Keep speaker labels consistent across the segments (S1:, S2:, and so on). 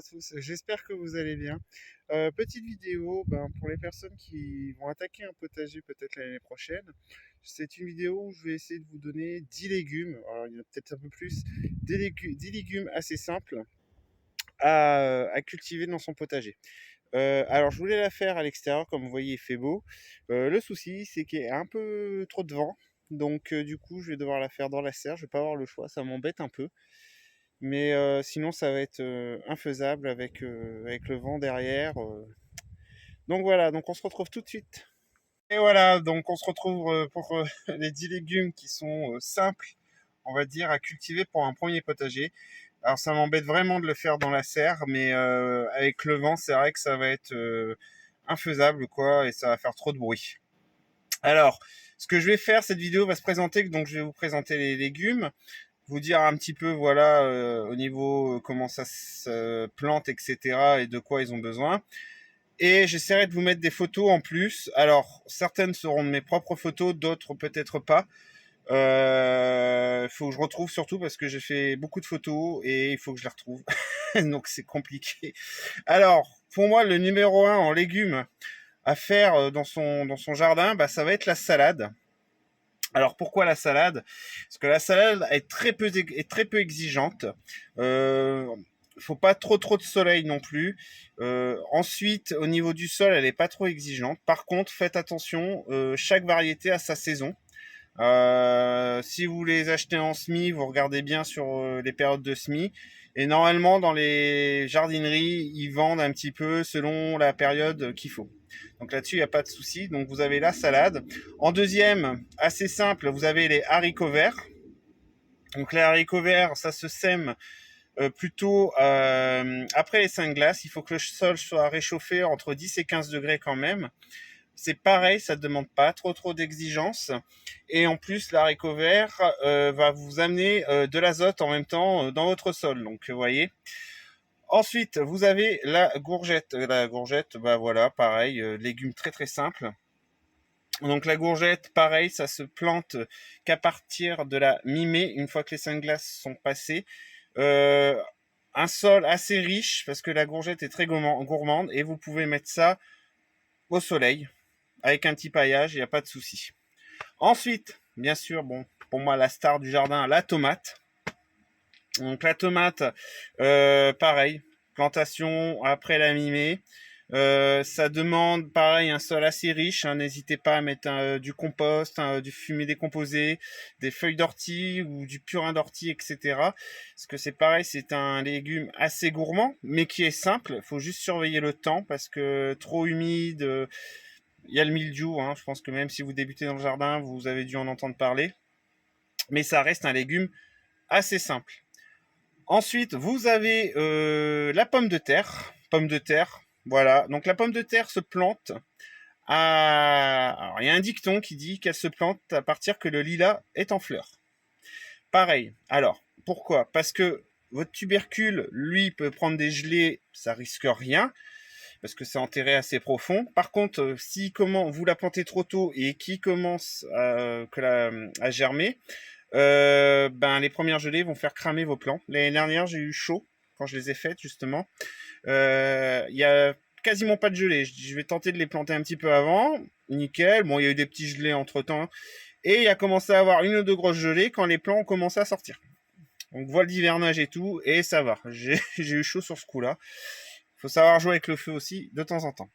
S1: à tous, j'espère que vous allez bien. Petite vidéo pour les personnes qui vont attaquer un potager peut-être l'année prochaine. C'est une vidéo où je vais essayer de vous donner 10 légumes, alors il y en a peut-être un peu plus, 10 légumes assez simples à cultiver dans son potager. Alors je voulais la faire à l'extérieur, comme vous voyez il fait beau. Le souci c'est qu'il y a un peu trop de vent, donc du coup je vais devoir la faire dans la serre, je vais pas avoir le choix, ça m'embête un peu. Mais sinon, ça va être infaisable avec le vent derrière. Donc voilà, donc on se retrouve tout de suite. Et voilà, donc on se retrouve pour les 10 légumes qui sont simples, on va dire, à cultiver pour un premier potager. Alors ça m'embête vraiment de le faire dans la serre, mais avec le vent, c'est vrai que ça va être infaisable, quoi, et ça va faire trop de bruit. Alors, ce que je vais faire, cette vidéo va se présenter, donc je vais vous présenter les légumes, vous dire un petit peu voilà au niveau comment ça se plante, etc., et de quoi ils ont besoin. Et j'essaierai de vous mettre des photos en plus. Alors certaines seront de mes propres photos, d'autres peut-être pas. Faut que je retrouve, surtout parce que j'ai fait beaucoup de photos et il faut que je les retrouve. Donc c'est compliqué. Alors pour moi, le numéro un en légumes à faire dans son jardin, ça va être la salade. Alors pourquoi la salade? Parce que la salade est très peu exigeante. Faut pas trop de soleil non plus. Ensuite, au niveau du sol, elle est pas trop exigeante. Par contre, faites attention, chaque variété a sa saison. Si vous les achetez en semis, vous regardez bien sur les périodes de semis. Et normalement, dans les jardineries, ils vendent un petit peu selon la période qu'il faut. Donc là-dessus, il n'y a pas de souci. Donc vous avez la salade. En deuxième, assez simple, vous avez les haricots verts. Donc les haricots verts, ça se sème plutôt après les 5 glaces. Il faut que le sol soit réchauffé entre 10 et 15 degrés quand même. C'est pareil, ça ne demande pas trop d'exigence. Et en plus, l'haricot vert va vous amener de l'azote en même temps dans votre sol. Donc, vous voyez. Ensuite, vous avez la gourgette. La gourgette, voilà, pareil, légume très simple. Donc la gourgette, pareil, ça se plante qu'à partir de la mi-mai, une fois que les 5 glaces sont passées. Euh, un sol assez riche, parce que la gourgette est très gourmande, et vous pouvez mettre ça au soleil, avec un petit paillage, il n'y a pas de souci. Ensuite, bien sûr, bon, pour moi, la star du jardin, la tomate. Donc la tomate, pareil, plantation après la mi-mai. Ça demande pareil un sol assez riche, hein. N'hésitez pas à mettre du compost, du fumier décomposé, des feuilles d'ortie ou du purin d'ortie, etc. Parce que c'est pareil, c'est un légume assez gourmand, mais qui est simple. Il faut juste surveiller le temps parce que trop humide, il y a le mildiou, hein. Je pense que même si vous débutez dans le jardin, vous avez dû en entendre parler. Mais ça reste un légume assez simple. Ensuite, vous avez la pomme de terre. Pomme de terre, voilà. Donc la pomme de terre se plante à... Alors, il y a un dicton qui dit qu'elle se plante à partir que le lilas est en fleur. Pareil. Alors, pourquoi? Parce que votre tubercule, lui, peut prendre des gelées, ça risque rien, parce que c'est enterré assez profond. Par contre, si comment vous la plantez trop tôt et qui commence à germer, les premières gelées vont faire cramer vos plants. L'année dernière, j'ai eu chaud quand je les ai faites, justement. Il y a quasiment pas de gelée. Je vais tenter de les planter un petit peu avant. Nickel. Bon, il y a eu des petits gelées entre temps. Et il y a commencé à avoir une ou deux grosses gelées quand les plants ont commencé à sortir. Donc, voile d'hivernage et tout. Et ça va. J'ai eu chaud sur ce coup-là. Il faut savoir jouer avec le feu aussi de temps en temps.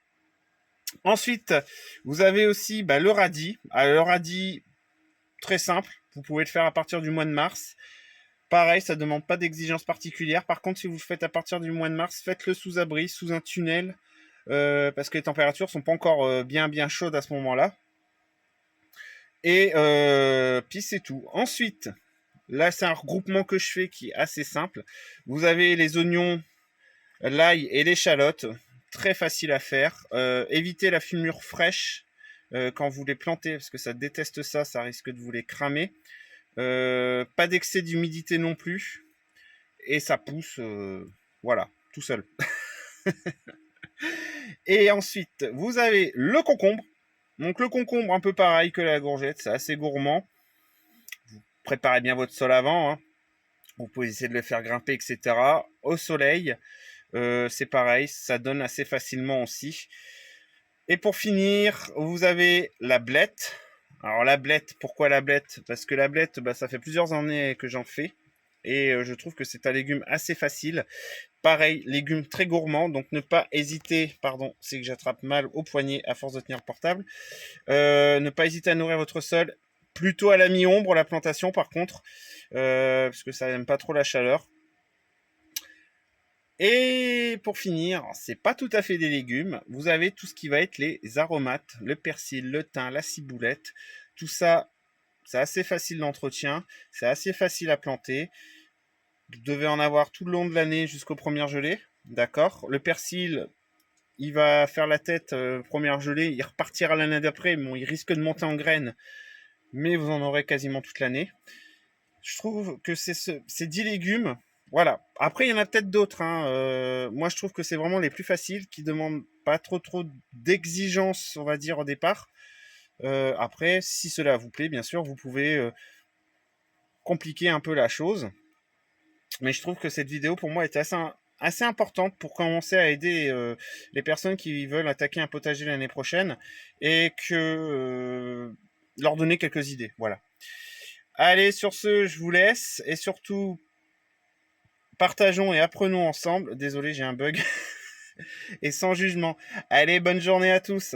S1: Ensuite, vous avez aussi le radis. Alors, le radis, très simple. Vous pouvez le faire à partir du mois de mars. Pareil, ça ne demande pas d'exigence particulière. Par contre, si vous le faites à partir du mois de mars, faites-le sous abri, sous un tunnel, parce que les températures sont pas encore bien chaudes à ce moment-là. Et puis c'est tout. Ensuite, là c'est un regroupement que je fais qui est assez simple. Vous avez les oignons, l'ail et l'échalote, très facile à faire. Évitez la fumure fraîche quand vous les plantez, parce que ça déteste ça, ça risque de vous les cramer. Pas d'excès d'humidité non plus. Et ça pousse, voilà, tout seul. Et ensuite, vous avez le concombre. Donc le concombre, un peu pareil que la courgette, c'est assez gourmand. Vous préparez bien votre sol avant, hein. Vous pouvez essayer de le faire grimper, etc. au soleil. C'est pareil, ça donne assez facilement aussi. Et pour finir, vous avez la blette. Alors la blette, pourquoi la blette? Parce que la blette, bah, ça fait plusieurs années que j'en fais. Et je trouve que c'est un légume assez facile. Pareil, légume très gourmand, donc ne pas hésiter, pardon, c'est que j'attrape mal au poignet à force de tenir le portable. Ne pas hésiter à nourrir votre sol, plutôt à la mi-ombre la plantation par contre, parce que ça n'aime pas trop la chaleur. Et pour finir, c'est pas tout à fait des légumes, vous avez tout ce qui va être les aromates, le persil, le thym, la ciboulette, tout ça, c'est assez facile d'entretien, c'est assez facile à planter. Vous devez en avoir tout le long de l'année jusqu'aux premières gelées, d'accord? Le persil, il va faire la tête première gelée, il repartira l'année d'après, bon, il risque de monter en graines, mais vous en aurez quasiment toute l'année. Je trouve que ces 10 légumes, voilà. Après, il y en a peut-être d'autres, hein. Moi, je trouve que c'est vraiment les plus faciles, qui demandent pas trop d'exigence, on va dire, au départ. Après, si cela vous plaît, bien sûr, vous pouvez compliquer un peu la chose. Mais je trouve que cette vidéo, pour moi, était assez importante pour commencer à aider les personnes qui veulent attaquer un potager l'année prochaine et que leur donner quelques idées. Voilà. Allez, sur ce, je vous laisse et surtout, partageons et apprenons ensemble. Désolé, j'ai un bug. Et sans jugement. Allez, bonne journée à tous.